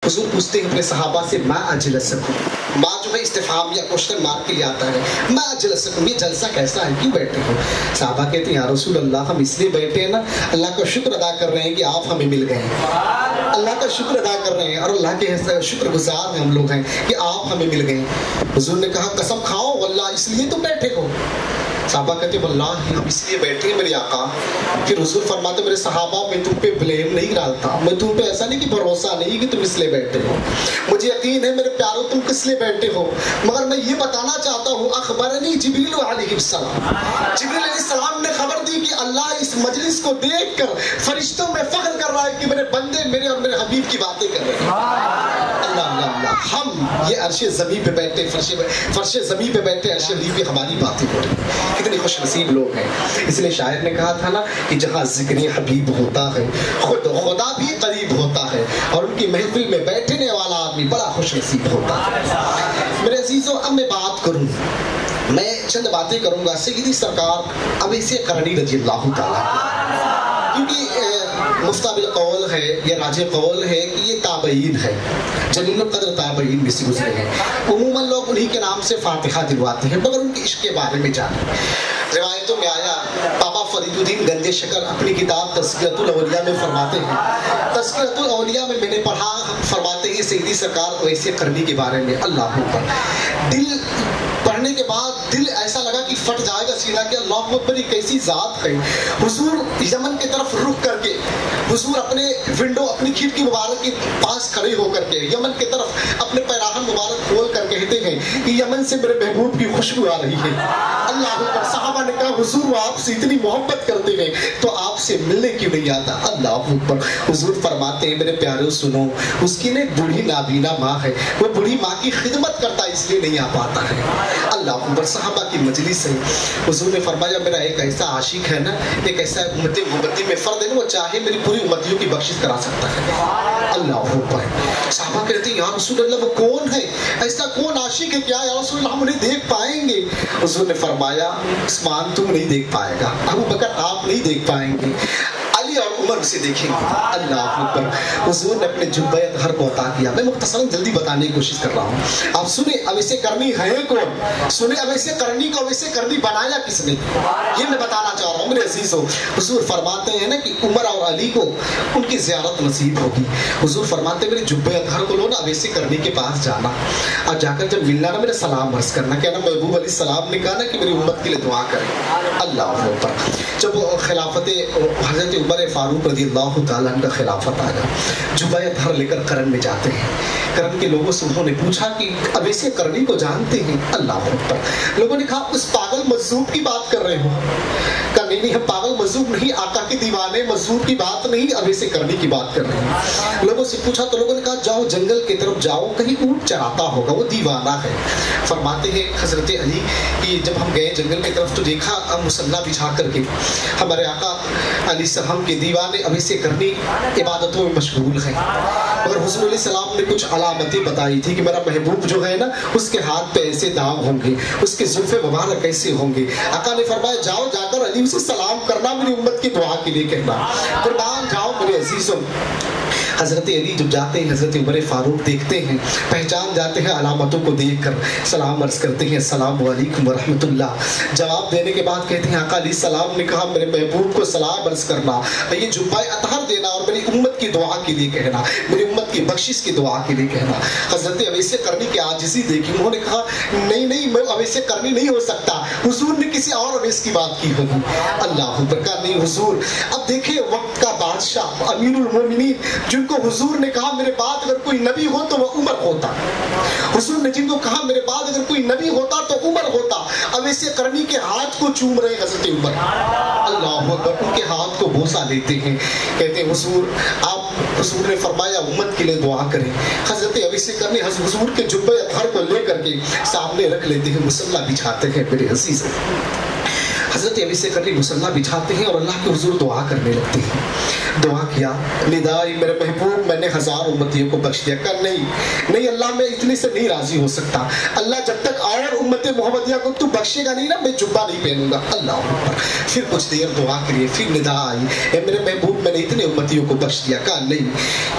حضور پوچھتے ہیں اپنے صحابہ سے ما اجلسکم، ما جو ہے استفہام یا کوشچن مارک کے لیے آتا ہے، ما اجلسکم، یہ جلسہ کیسا ہے، کیوں بیٹھے ہو؟ صحابہ کہتے ہیں یا رسول اللہ ہم اس لیے بیٹھے ہیں نا، اللہ کا شکر ادا کر رہے ہیں کہ آپ ہمیں مل گئے ہیں، اللہ کا شکر ادا کر رہے ہیں اور اللہ کے شکر گزار ہم لوگ ہیں کہ آپ ہمیں مل گئے۔ حضور نے کہا قسم کھاؤ واللہ اس لیے تم بیٹھے ہو؟ صحابہ کہتے ہیں واللہ ہم اس لیے بیٹھے ہیں میرے آقا۔ پھر حضور فرماتے میرے صحابہ میں تم پہ بلیم نہیں ڈالتا، میں تم پہ ایسا نہیں کہ بھروسہ نہیں کہ تم اس لیے بیٹھے ہو، مجھے یقین ہے میرے پیاروں تم کس لیے بیٹھے ہو، مگر میں یہ بتانا چاہتا ہوں اخبرنی جبریل علیہ السلام، جبریل علیہ السلام نے خبر دی کہ اللہ اس مجلس کو دیکھ کر فرشتوں میں فخر کر رہا ہے کہ میرے بندے میرے اور میرے حبیب کی باتیں کر رہے ہیں۔ اللہ اللہ اللہ، ہم یہ عرش زمین پہ بیٹھے، فرش زمین پہ بیٹھے، عرش علی پہ ہماری باتیں ہو رہی ہیں، کتنے خوش نصیب لوگ ہیں۔ اس لیے شاعر نے کہا تھا نا کہ جہاں ذکر حبیب ہوتا ہے خود خدا بھی قریب ہوتا ہے، اور ان کی محفل میں بیٹھنے والا آدمی بڑا خوش نصیب ہوتا ہے۔ میرے عزیزوں اب میں بات کروں، میں چند باتیں کروں گا سیدی سرکار اویس قرنی رضی اللہ تعالیٰ، کیونکہ مفتہ بالقول ہے یا راج قول ہے کہ یہ تابعین ہے، جلیل القدر تابعین میں سے گزرے ہیں، عموماً لوگ انہی کے نام سے فاتحہ دلواتے ہیں، مگر ان کے عشق کے بارے میں جانیں۔ روایتوں میں آیا بابا فرید الدین گنج شکر اپنی کتاب تذکرۃ الاولیاء میں فرماتے ہیں، تذکرۃ الاولیاء میں نے پڑھا، فرماتے ہیں سیدی سرکار اویس قرنی کے بارے میں، اللہ اکبر، دل پڑھنے کے بعد دل ایسا لگا کہ پھٹ جائے گا سینہ کہ اللہ اکبر یہ کیسی ذات ہے۔ حضور یمن کی طرف رخ کر کے، حضور اپنے ونڈو اپنی کھڑکی مبارک کے پاس کھڑے ہو کر کے یمن کی طرف اپنے پیراہن مبارک کھول کر کہتے ہیں کہ یمن سے میرے محبوب کی خوشبو آ رہی ہے۔ اللہ اکبر، صحابہ نے کہا حضور وہ آپ سے اتنی محبت کرتے ہیں تو آپ سے ملنے کیوں نہیں آتا؟ اللہ اکبر، حضور فرماتے ہیں میرے پیارے سنو، اس کی نے بوڑھی نابینا ماں ہے، وہ بوڑھی ماں کی خدمت کرتا اس لیے نہیں آ پاتا ہے۔ اللہ اکبر، صحابہ کی مجلس ہے، حضور نے فرمایا میرا ایک ایسا عاشق ہے نا، ایک ایسا امتی میں فرد ہے، وہ چاہے میری پوری امتیوں کی بخشش کرا سکتا ہے۔ اللہ اکبر، صحابہ کہتے ہیں یا رسول اللہ وہ کون ہے، ایسا کون عاشق ہے، کیا یا رسول اللہ ہم انہیں دیکھ پائیں گے؟ حضور نے فرمایا عثمان تم نہیں دیکھ پائے گا، ابو بکر آپ نہیں دیکھ پائیں گے، علی اور عمر اسے دیکھیں گے۔ اللہ اکبر، حضور نے اپنے جبہ اطہر کو عطا کیا۔ میں مختصراً جلدی بتانے کی کوشش کر رہا ہوں، آپ سنیں اویس قرنی ہے کون، سنیں اویس قرنی کو اویس قرنی بنایا کس نے، یہ میں بتانا چاہ رہا ہوں میرے عزیزوں۔ حضور فرماتے ہیں نا کہ عمر اور علی کو ان کی زیارت نصیب ہوگی، حضور فرماتے ہیں میرے جبہ اطہر کو لو نا اویس قرنی کے پاس جانا، اور جا کر جب ملنا نا میرے سلام عرض کرنا، کہنا محبوب علیہ السلام نے کہا نا کہ میری امت کے لیے دعا کریں۔ اللہ اکبر، جب خلافت حضرت عمر فاروق رضی اللہ تعالیٰ عنہ کا خلافت آیا، جبہ اطہر لے کر قرن میں جاتے ہیں، قرن کے لوگوں سے انہوں نے پوچھا کہ اویس قرنی کو جانتے ہیں؟ اللہ اکبر، لوگوں نے کہا اس پاگل مجذوب کی بات کر رہے ہو؟ کہا نہیں ہم پاگل مجذوب نہیں، آقا کے دیوانے مجذوب کی بات نہیں، اویس قرنی کی بات کر رہے ہیں۔ لوگوں سے پوچھا تو لوگوں نے کہا جاؤ جنگل کی طرف جاؤ، کہیں اونٹ چراتا ہوگا، وہ دیوانہ ہے۔ فرماتے ہیں حضرت علی کہ جب ہم گئے جنگل کی طرف تو دیکھا مسلح بچھا کر کے ہمارے آقا علیہ السلام کے دیوانے اویس قرنی عبادتوں میں مشغول ہیں، اور حضور علیہ السلام نے کچھ علامتیں بتائی تھی کہ میرا محبوب جو ہے نا اس کے ہاتھ پہ ایسے داغ ہوں گے، اس کے زلف مبارک ایسے ہوں گے۔ آقا نے فرمایا جاؤ جا کر علی سے سلام کرنا، میری امت کی دعا کے لیے کہنا، قربان جاؤ میرے عزیزوں۔ حضرت علی جب جاتے ہیں حضرت عمر فاروق دیکھتے ہیں، پہچان جاتے ہیں، علامتوں کو دیکھ کر سلام عرض کرتے ہیں السلام علیکم ورحمۃ اللہ۔ جواب دینے کے بعد کہتے ہیں آقا علیہ السلام نے کہا میرے محبوب کو سلام عرض کرنا، یہ جبہ اطہر دینا اور میری امت کی دعا کے لیے کہنا، میری امت کی بخشش کی دعا کے لیے کہنا۔ حضرت اویس قرنی کی عاجزی دیکھی، انہوں نے کہا نہیں نہیں میں اویس قرنی نہیں ہو سکتا، حضور نے کسی اور اویس کی بات کی ہوگی۔ اللہ اکبر، کہا نہیں حضور، اب دیکھیں وقت کا بادشاہ امیر المومنین جن کو حضور نے کہا میرے بعد اگر کوئی نبی ہو تو وہ عمر ہوتا، حضور نے جن کو کہا میرے بعد اگر کوئی نبی ہوتا تو عمر ہوتا، اویس قرنی کے ہاتھ کو چوم رہے حضرت عمر، اللہ اکبر، ان کے ہاتھ کو بوسہ لیتے ہیں، کہتے ہیں حضور آپ، حضور نے فرمایا امت کے لیے دعا کریں۔ حضرت اویس قرنی حضور کے جبہ اطہر کو لے کر کے سامنے رکھ لیتے ہیں، مصلی بچھاتے ہیں میرے عزیز۔ हज़रत अबी से करनी मुसल्ला बिछाते हैं और अल्लाह के हुजूर दुआ करने लगते हैं। दुआ किया, निदाई मेरे महबूब मैंने 1000 उम्मतियों को बख्श दिया। कर नहीं अल्लाह मैं इतने से नहीं राजी हो सकता। अल्लाह जब तक और उम्मत मोहम्मदिया को तू बख्शेगा नहीं ना, मैं जुब्बा नहीं पहनूंगा। अल्लाह फिर कुछ देर दुआ करिए, फिर निदा आई, मेरे महबूब मैंने इतने उम्मतियों को बख्श दिया। कहा नहीं।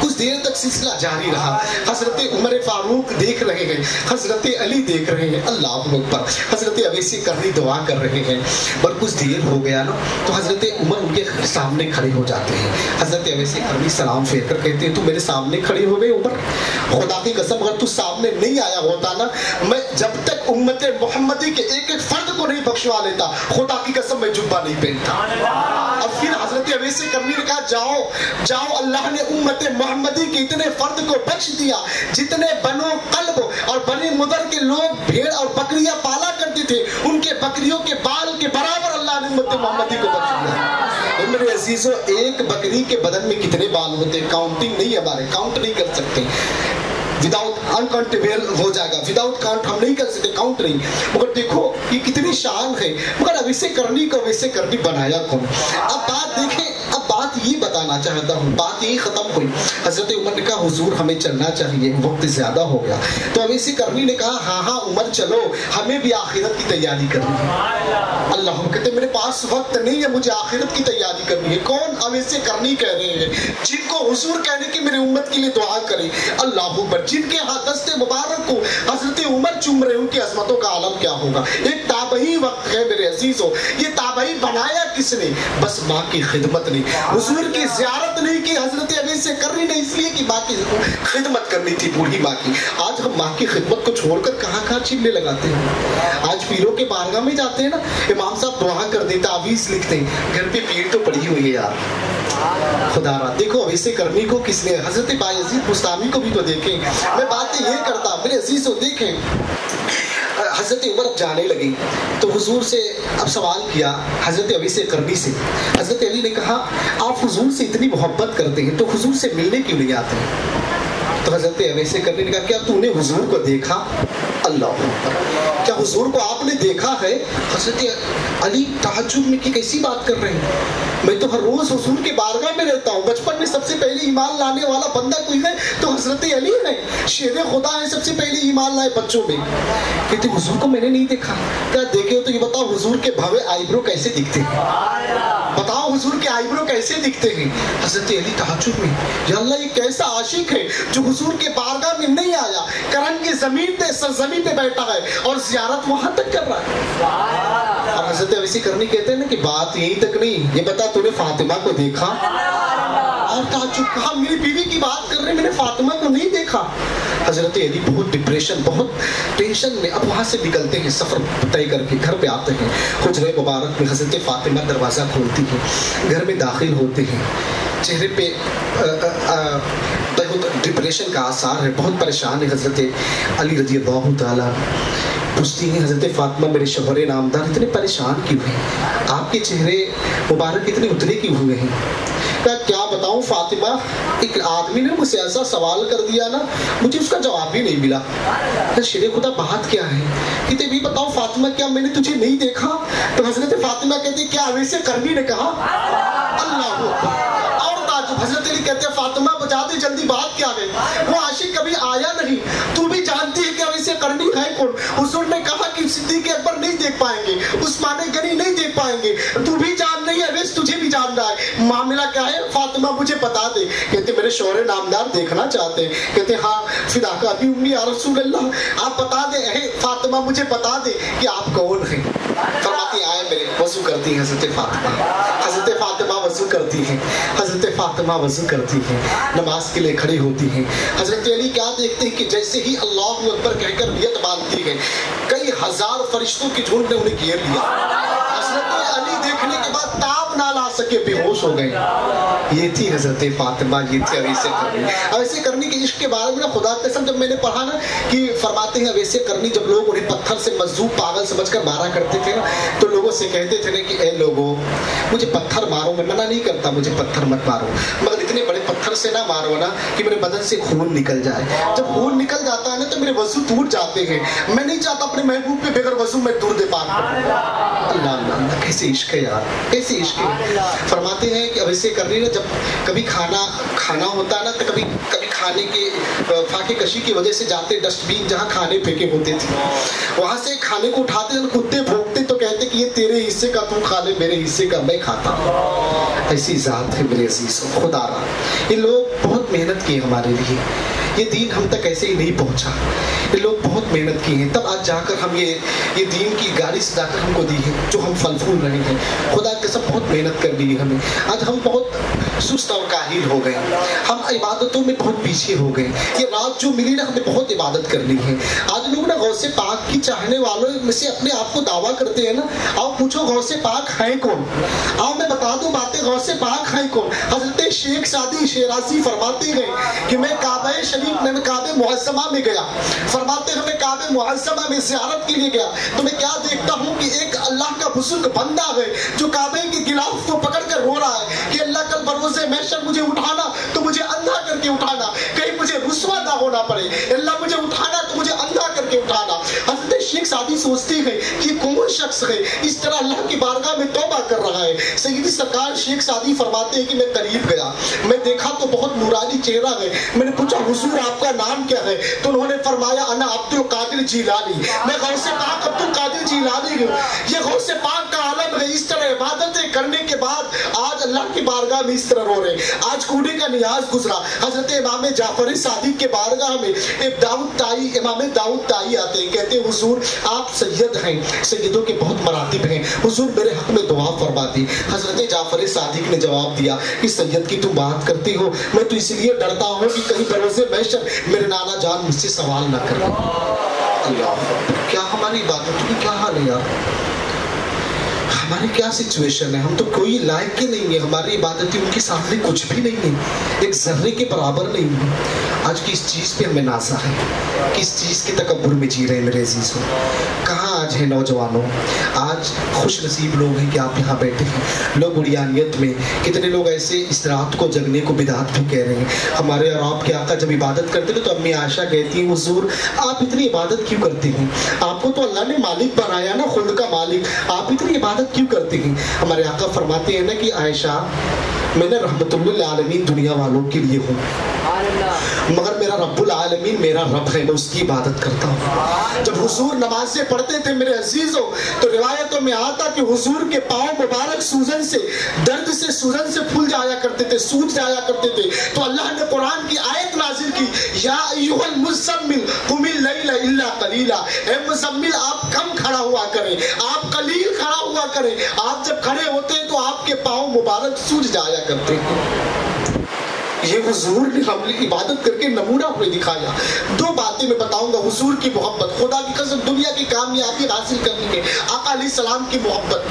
कुछ देर तक सिलसिला जारी रहा। हजरत उमर फारूक देख रहे हैं, हजरत अली देख रहे हैं, अल्लाह अकबर। हजरत अवैसी करनी दुआ कर रहे हैं। पर कुछ देर हो गया ना तो हजरत उमर उनके सामने खड़े हो जाते हैं। हजरत अवैसी करनी सलाम फेर कर कहते हैं, तू मेरे सामने खड़े हो गए उमर? खुदा की कसम अगर तू सामने नहीं आया होता ना, मैं जब तक उम्मत मोहम्मदी के एक एक फर्द को नहीं बख्शवा लेता, खुदा की कसम मैं जुब्बा नहीं पहनता। और फिर हजरत अवैसी करनी ने कहा, जाओ जाओ, अल्लाह ने उम्मत मोहम्मदी के इतने फर्द को बख्श दिया जितने बनो कल्ब और बने मुदर के लोग भेड़ और बकरियां पाला करते थे, उनके बकरियों के बाल के बराबर अल्लाह ने उम्मत मोहम्मदी को बख्श दिया। मेरे अजीजों, एक बकरी के बदन में कितने बाल होते हैं? काउंटिंग नहीं, हमारे काउंट नहीं कर सकते। विदाउट अनकाउंटेबल हो जाएगा, विदाउट काउंट हम नहीं कर सकते, काउंट नहीं। मगर देखो ये कितनी शान है। मगर अब इसे करनी को वैसे करनी बनाया कौन? अब बात देखें, अब बात ये बताना चाहता हूँ, बात यही खत्म हुई। हजरत उमर ने कहा, हुजूर हमें चलना चाहिए, वक्त ज्यादा हो गया। तो अब इसे करनी ने कहा, हाँ हाँ उमर चलो, हमें भी आखिरत की तैयारी करनी है। अल्लाह कहते मेरे पास वक्त नहीं है, मुझे आखिरत की तैयारी करनी है। कौन? अब इसे करनी कह रहे हैं जिनको हुजूर कहने की मेरी उम्मत के लिए दुआ करें। अल्लाह अकबर, जिनके हाथ दस्ते मुबारक को हजरत उमर चूम रहे, उनकी अजमतों का आलम क्या होगा। एक ताबई वक्त है मेरे अजीजों। ये ताबई बनाया किसने? बस माँ की खिदमत ने। हुजूर की ज़ियारत नहीं की हजरत अबी से करनी नहीं, इसलिए कि माँ की खिदमत करनी थी, बूढ़ी माँ की। आज हम माँ की खिदमत को छोड़कर कहाँ कहाँ चिल्ले लगाते हैं। आज पीरों के बारगाह में जाते हैं ना, इमाम साहब दुआ कर देते, तावीज़ लिखते हैं, घर पे पीर तो पड़ी हुई है यार। खुदारा देखो ऐसे करनी को किसने? हजरत बायजीद बुस्तामी को भी तो देखें। मैं बातें ये करता, मेरे अजीजों देखें, हजरत उमर अब जाने लगी तो हुजूर से अब सवाल किया, हजरत अबी से करनी से। हजरत अली ने कहा, आप हुजूर से इतनी मोहब्बत करते हैं तो हुजूर से मिलने क्यों नहीं आते? तो हजरत अबी से करनी ने कहा, क्या तूने हुजूर को देखा? अल्लाह, क्या हुजूर को आपने देखा है? हजरत अली तहज्जुद में कि कैसी बात कर रहे हैं? मैं तो हर रोज हुजूर के बारगाह में रहता हूँ। बचपन में सबसे पहले ईमान लाने वाला बंदा कोई है तो हजरत अली है, शेर खुदा है, सबसे पहले ईमान लाए बच्चों में। कहते हुजूर को मैंने नहीं देखा। क्या देखे हो तो ये बताओ, हुजूर के भवे आईब्रो कैसे दिखते हैं? बताओ हुजूर के आईब्रो कैसे दिखते हैं? हजरत अली तहज्जुद में, या अल्लाह ये कैसा आशिक है जो हुजूर के बारगाह में नहीं आया, करन की जमीन पे सरजमीन पे बैठा है और जियारत वहां तक कर रहा है। अब हजरत अबी करनी कहते हैं ना कि बात यहीं तक नहीं, ये बता तूने फातिमा को देखा? और ताज्जुब, कहा मेरी बीवी की बात कर रहे, मैंने फातिमा को नहीं देखा। हजरत अली बहुत डिप्रेशन, बहुत टेंशन में अब वहां से निकलते हैं, सफर तय करके घर पे आते हैं। हुजरे मुबारक में हजरत फातिमा दरवाजा खोलती है, घर में दाखिल होते हैं, चेहरे पे बहुत डिप्रेशन का आसार है, बहुत परेशान है। हजरत अली रज़ी अल्लाह ताला पूछती हैं, हजरत फातिमा मेरे शौहरे नामदार इतने परेशान क्यों हैं? आपके चेहरे मुबारक इतने उतरे क्यों हुए हैं? क्या बताऊं फातिमा, एक आदमी ने मुझसे ऐसा सवाल कर दिया ना, मुझे उसका जवाब भी नहीं मिला। शेरे खुदा बात क्या है? कहते भी बताओ फातिमा, क्या मैंने तुझे नहीं देखा? तो हजरत फातिमा कहते क्या वैसे करनी ने कहा? अल्लाह। और हजरत अली कहते हैं, फातिमा बता दे जल्दी, बात क्या है? वो आशिक कभी आया नहीं, तू भी जानती है कि वैसे करनी है कौन? हुजूर ने कहा कि सिद्दीक अकबर नहीं देख पाएंगे, उस्मान गनी नहीं देख पाएंगे, तू भी जान रही है, वैसे तुझे भी जान रहा है, मामला क्या है? फातिमा मुझे बता दे। कहते मेरे शौहरे नामदार देखना चाहते हैं। कहते हाँ फिदा का भी उम्मी या रसूल अल्लाह, आप बता दे, फातिमा मुझे बता दे कि आप कौन हैं। फरमाती आए मेरे, वजू करती है हजरत फातिमा, हजरत फातिमा वजू करती है, हजरत फातिमा वजू करती है, नमाज के लिए खड़ी होती है। हजरत अली क्या देखते हैं कि जैसे ही अल्लाह अकबर कहकर नियत बांधती है, कई हजार फरिश्तों की झुंड ने उन्हें घेर लिया। हजरत अली देखने के बाद ताब ना ला सके, बेहोश हो गए। ये थी हजरत फातिमा, ये थी अवैसे करनी। अवैसे करनी के इश्क के बारे में खुदा के कसम जब मैंने पढ़ा ना कि फरमाते हैं अवैसे करनी, जब लोग उन्हें पत्थर से मजदूर पागल समझकर मारा करते थे ना, तो लोगों से कहते थे ना कि ए लोगों मुझे पत्थर मारो, मैं मना नहीं करता मुझे पत्थर मत मारो, मगर इतने बड़े पत्थर से ना मारो ना कि मेरे बदन से खून निकल जाए। जब खून निकल जाता है ना तो मेरे वजू टूट जाते हैं। मैं नहीं चाहता अपने महबूब पे बगैर वजू में दुर्द पाक करूं। अल्लाह अल्लाह, कैसे इश्क है यार, कैसे इश्क है। फरमाते हैं कि अब ऐसे कर रही है, जब कभी खाना होता है ना तो कभी खाने के फाके कशी की वजह से जाते डस्टबिन जहाँ खाने फेंके होते थे, वहां से खाने को उठाते थे, कुत्ते भौंकते तो कहते कि ये तेरे हिस्से का तू खा ले, मेरे हिस्से का मैं खाता हूँ। ऐसी जात है मेरे अजीजों, खुदा रहा। ये लोग बहुत मेहनत की हमारे लिए, ये दीन हम तक ऐसे ही नहीं पहुंचा। ये लोग बहुत मेहनत की हैं, तब आज जाकर हम ये दीन की गाड़ी सजाकर हमको दी है, जो हम फल फूल रहे हैं। खुदा के सब बहुत मेहनत कर दी है हमें। आज हम बहुत सुस्त और काहिल हो गए, हम इबादतों में बहुत पीछे हो गए। ये रात जो मिली ना, हमें बहुत इबादत करनी है। आज लोग ना गौसे पाक की चाहने वालों में से अपने आप को दावा करते हैं ना। आओ पूछो गौसे पाक है कौन? आओ मैं बता दूं बातें, गौसे पाक है कौन? हजरत शेख सादी शेराजी फरमाते गए कि मैं काबे शरीफ में, काबे मुअज़्ज़मा में गया। फरमाते हैं मैं काबे मुअज़्ज़मा में ज़ियारत के लिए गया तो मैं क्या देखता हूँ कि एक अल्लाह का बुजुर्ग बंदा है जो काबे के गिलाफ को पकड़ कर रो रहा है कि अल्लाह कल बरोज़े महशर मुझे उठाना तो मुझे अंधा करके उठाना, कहीं मुझे रुस्वा ना होना पड़े। अल्लाह मुझे उठाना तो मुझे अंधा करके उठाना। हज़रत शेख सादी सोचते हैं कि कौन शख्स है इस तरह अल्लाह की बारगाह में तौबा कर रहा है। सैयदी सरकार शेख सादी फरमाते हैं कि मैं करीब गया, मैं देखा तो बहुत नूरानी चेहरा है। मैंने पूछा हुजूर आपका नाम क्या है? तो उन्होंने फरमाया अना अब्दुल कादिर जिलानी, मैं गौसे पाक अब्दुल कादिर जिलानी हूँ। ये गौसे पाक का आलम है। इस तरह इबादतें करने के बाद आज अल्लाह की बारगाह में इस तरह रो रहे। आज कूड़े का नियाज गुजरा, हजरत इमाम जाफर सादिक के बारगाह में इमाम दाऊद ताई आते हैं, कहते हैं हुजूर आप सैयद हैं, सैयदों के बहुत मरातिब हैं, हुजूर मेरे हक में दुआ फरमा दी। हजरत जाफर सादिक ने जवाब दिया कि सैयद की तुम बात करती हो, मैं तो इसलिए डरता हूँ कि कहीं बरोज़े महशर मेरे नाना जान मुझसे सवाल ना करें। अल्लाह, क्या हमारी बातों की क्या हाल है यार, हमारी क्या सिचुएशन है। हम तो कोई लायक के नहीं है, हमारी इबादतें उनके सामने कुछ भी नहीं है, एक जर्रे के बराबर नहीं है। आज किस चीज़ पे हमें नाज़ा है, किस चीज़ के तकब्बुर में जी रहे हैं मेरे अजीज़ों। कहाँ आज है नौजवानों, आज खुश नसीब लोग हैं कि आप यहाँ बैठे हैं। लोग उड़ियानियत में, कितने लोग ऐसे इस रात को जगने को बिदात भी कह रहे हैं। हमारे और आपके आका जब इबादत करते थे तो अम्मी आयशा कहती हैं हुजूर आप इतनी इबादत क्यों करते हैं? आपको तो अल्लाह ने मालिक बनाया ना, खुद का मालिक, आप इतनी इबादत क्यों करते हैं? हमारे आका फरमाते हैं ना कि आयशा मैंने रहमतुल्लिल आलमीन दुनिया वालों के लिए हूँ, मगर मेरा रब्बुल आलमीन मेरा रब है, मैं उसकी इबादत करता हूँ। जब हुजूर नमाज़ें पढ़ते थे मेरे अजीजों तो रिवायतों में आता कि हुजूर के पाँव मुबारक सूजन से, दर्द से सूजन से फूल जाया करते थे, सूज जाया करते थे। तो अल्लाह ने कुरान की आयत नाजिल की, या अय्युहल मुज़्ज़म्मिल कुमिल लैला इल्ला कलीला, ए मुज़म्मिल आप कम खड़ा हुआ करें, आप कलील खड़ा हुआ करें। आप जब खड़े होते हैं तो आपके पाँव मुबारक सूज जाया करते हैं। ये हुजूर ने हमने इबादत करके नमूना हमें दिखाया। दो बातें मैं बताऊंगा, हुजूर की मोहब्बत, खुदा की कसम दुनिया की कामयाबी हासिल करने के आका अलैहिस्सलाम की मोहब्बत,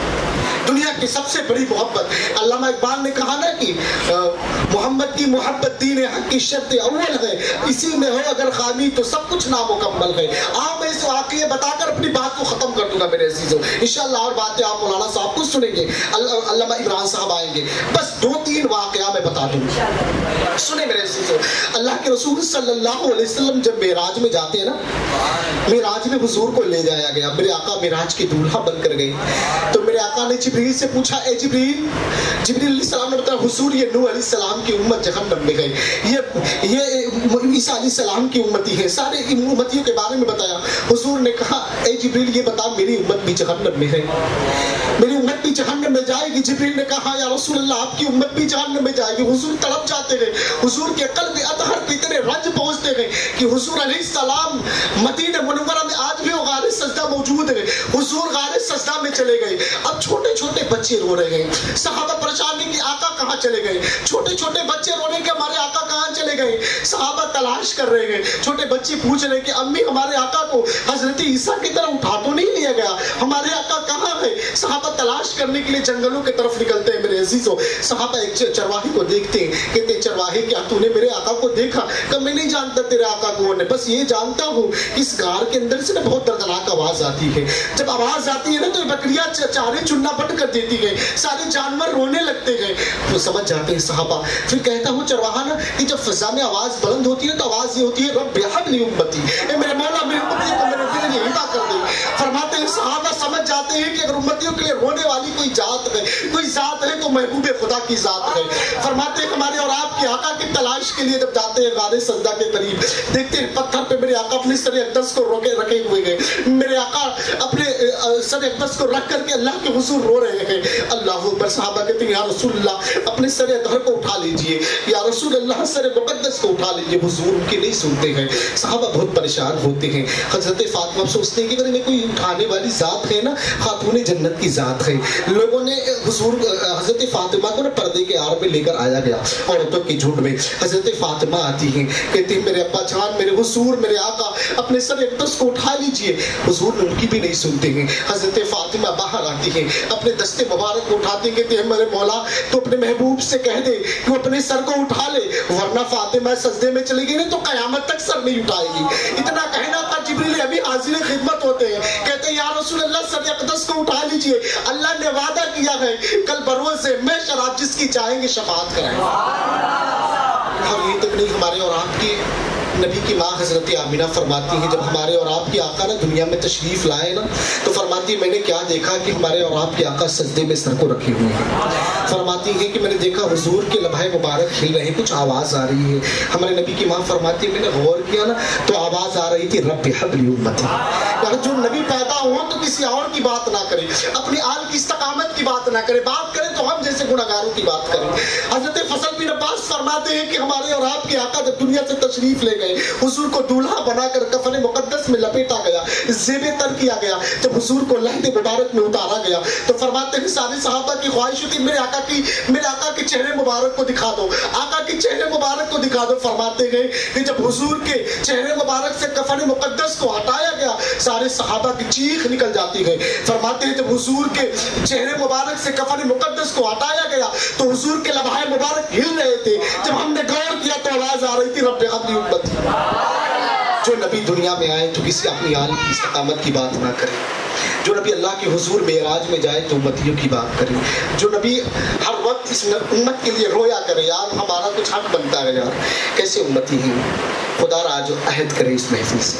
दुनिया की सबसे बड़ी मोहब्बत। अल्लामा इकबाल ने कहा ना कि मोहम्मद की मोहब्बत दीन हक की शर्त अव्वल है, इसी में हो अगर खामी तो सब कुछ नामुकम्मल है। आप मैं इस वाक़ये बताकर अपनी बात को खत्म कर दूंगा मेरे अजीजों। इंशाअल्लाह और बातें आप मौलाना साहब को सुनेंगे, अल्लामा इमरान साहब आएंगे। बस 2-3 वाक़या मैं बता दूंगा, सुने मेरे अजीजों। अल्लाह के रसूल सल्लल्लाहु अलैहि वसल्लम जब मेराज में जाते हैं ना, मेराज में हुजूर को ले जाया गया, मेरे आका मेराज के दूल्हा बनकर गए। तो मेरे आका ने जिब्रील से पूछा, ए जिब्रील, जिब्रील अलैहिस्सलाम ने बताया हुजूर ये नूह अलैहिस्सलाम की उम्मत जहन्नम में गई, ये ईसा अलैहिस्सलाम की उम्मती है, सारे उम्मतियों के बारे में बताया। हुजूर ने कहा ए जिब्रील ये बता मेरी उम्मत भी जहन्नम में है, मेरी उम्मत भी जहन्नम में जाएगी। जिब्रील ने कहा या रसूल अल्लाह आपकी उम्मत भी जहन्नम में जाएगी। हुजूर तड़प जाते गए, हुजूर के कल्ब अतहर पे इतने रंज पहुंचते गए कि हुजूर अलैहिस्सलाम मदीना मुनव्वरा में आज भी वो गारे सजदा मौजूद है। हुजूर गारे सजदा में चले गए। अब छोटे छोटे बच्चे रो रहे हैं, सहाबा परेशान है कि आका कहाँ चले गए, छोटे छोटे बच्चे रोने के हमारे आका कहाँ चले गए। सहाबा तलाश कर रहे हैं, छोटे बच्चे पूछ रहे हैं कि अम्मी हमारे आका को हजरत ईसा की तरह उठा तो नहीं लिया गया, हमारे आका कहाँ है। सहाबा तलाश करने के लिए जंगलों की तरफ निकलते हैं मेरे अजीजों। सहाबा एक चरवाही को देखते हैं, कहते चरवाही क्या तूने मेरे आका को देखा? कब मैं नहीं जानता तेरे आका कौन है, बस ये जानता हूँ इस गार के अंदर से ना बहुत दर्दनाक आवाज आती है। जब आवाज आती है ना نے تو بکریاں چارے چننا بند کر دیتی گئی, سارے جانور رونے لگتے گئے. وہ سمجھ جاتے ہیں صحابہ. پھر کہتا ہوں چرواہا نا کہ جب فضا میں آواز بلند ہوتی ہے تو آواز یہ ہوتی ہے رب حب لی امتی, اے میرے مولا میری امتی کو میرے دل میں ہدا کر دے. فرماتے ہیں صحابہ سمجھ جاتے ہیں کہ اگر امتیوں کے لیے رونے والی کوئی ذات ہے, کوئی ذات ہے تو محبوب خدا کی ذات ہے. فرماتے ہیں ہمارے اور آپ کے آقا کی تلاش کے لیے جب جاتے ہیں غار سجدہ کے قریب, دیکھتے ہیں پتھر پہ میرے آقا اپنے سر اقدس کو رکھے ہوئے گئے. میرے آقا اپنے سر اقدس کو رکھ کر کے اللہ کے حضور رو رہے ہیں. اللہ اکبر. صحابہ کہتے ہیں یا رسول اللہ اپنے سر دھر کو اٹھا لیجئے, یا رسول اللہ سر مقدس کو اٹھا لیجئے. حضور ان کی نہیں سنتے ہیں. صحابہ بہت پریشان ہوتے ہیں. حضرت فاطمہ سوچتے ہیں کہ اگر کوئی اٹھانے والی ذات ہے نا, خاتون جنت کی ذات ہے. لوگوں نے حضور حضرت فاطمہ کو نا پردے کے آڑ میں لے کر آیا گیا عورتوں کے جھنڈ میں. حضرت فاطمہ آتی ہیں, کہتے ہیں میرے ابا جان, میرے حضور, میرے آقا اپنے سر اقدس کو اٹھا لیجئے. حضور ان کی بھی نہیں سنتے ہیں. حضرت فاطمہ باہر آتی ہیں, اپنے دستے مبارک کو اٹھاتے ہیں, کہتے ہیں میرے مولا تو اپنے محبوب سے کہہ دے کہ وہ اپنے سر کو اٹھا لے, ورنہ فاطمہ سجدے میں چلی گئی نا تو قیامت تک سر نہیں اٹھائے گی. اتنا کہنا تھا. جبریل ابھی حاضر خدمت ہوتے ہیں, کہتے ہیں یا رسول اللہ سر اقدس کو اٹھا لیجئے, اللہ نے وعدہ کیا ہے کل بروز سے میں شراب جس کی چاہیں گے شفاعت کرائیں. اور یہ تک نہیں, ہمارے اور آپ کی نبی کی ماں حضرت آمینہ فرماتی ہیں جب ہمارے اور آپ کے آقا نا دنیا میں تشریف لائے نا تو فرماتی میں نے کیا دیکھا کہ ہمارے اور آپ کے آقا سجدے میں سر کو رکھے ہوئے ہیں. فرماتی ہے کہ میں نے دیکھا حضور کے لبھائے مبارک ہل رہے ہیں, کچھ آواز آ رہی ہے. ہمارے نبی کی ماں فرماتی ہے میں نے غور کیا نا تو آواز آ رہی تھی رب حب لی امتی. اگر جو نبی پیدا ہو تو کسی اور کی بات نہ کرے, اپنی آل کی استقامت کی بات نہ کرے, بات کرے تو ہم جیسے گناہگاروں کی بات کریں. حضرت فضل بن عباس فرماتے ہیں کہ ہمارے اور آپ کے آقا جب دنیا سے تشریف لے گئے, حضور کو دولہا بنا کر کفن مقدس میں لپیٹا گیا, زیب تر کیا گیا, جب حضور کو لحد مبارک میں اتارا گیا تو فرماتے ہیں سارے صحابہ کی خواہش ہوتی میرے آقا کے چہرے مبارک کو دکھا دو, آقا کے چہرے مبارک کو دکھا دو. فرماتے گئے کہ جب حضور کے چہرے مبارک سے کفن مقدس کو ہٹایا گیا سارے صحابہ کی چیخ نکل جاتی ہے. فرماتے ہیں جب حضور کے چہرے مبارک سے کفن مقدس کو ہٹایا گیا تو حضور کے لبھائے مبارک ہل رہے تھے. جب ہم نے غور کیا تو آواز آ رہی تھی رب حب لی امتی. جو نبی دنیا میں آئے تو کسی اپنی آل کی استقامت کی بات نہ کرے. جو نبی اللہ کے حضور معراج میں جائے تو امتیوں کی بات کرے. جو نبی ہر وقت اس امت کے لیے رویا کرے یار ہمارا کچھ حق بنتا ہے, یار کیسے امتی ہیں. خدا راج عہد کرے اس محفل سے,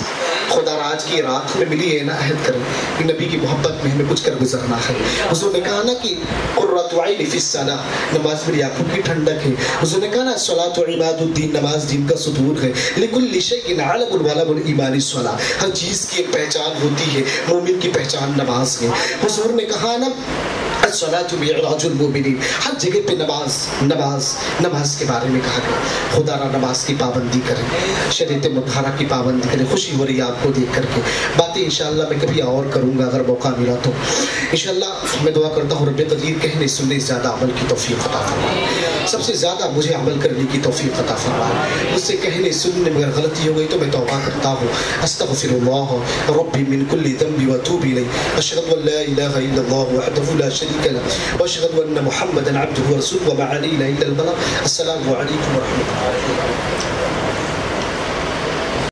خدا راج کی رات ہمیں ملی ہے نا, عہد کرے کہ نبی کی محبت میں ہمیں کچھ کر گزرنا ہے. حضور نے کہا نا کہ قرۃ عین فی الصلاۃ, نماز میری آنکھوں کی ٹھنڈک ہے. حضور نے کہا نا الصلاۃ عماد الدین, نماز دین کا ستون ہے. لکل شیء علم الولم الایمان الصلاۃ, ہر چیز کی ایک پہچان ہوتی ہے, مومن کی پہچان نماز ہے. حضور نے کہا نا الصلاۃ معراج المؤمنین, ہر جگہ پہ نماز کے بارے میں کہا گیا. خدا را نماز کی پابندی کریں, شریعت مطہرہ کی پابندی کریں. خوشی ہو رہی ہے آپ کو دیکھ کر کے. باتیں انشاءاللہ میں کبھی اور کروں گا اگر موقع ملا تو. انشاءاللہ میں دعا کرتا ہوں رب قدیر کہنے سننے زیادہ عمل کی توفیق عطا فرمائے. سب سے زیادہ مجھے عمل کرنے کی توفیق عطا فرمائے. مجھ سے کہنے سننے میں اگر غلطی ہو گئی تو میں توبہ کرتا ہوں. استغفر اللہ ربی من کل ذنب واتوب الیہ. اشهد ان لا الہ الا اللہ وحدہ لا شریک له واشهد ان محمدا عبده ورسوله وما علينا الا البلاغ. السلام علیکم ورحمۃ اللہ.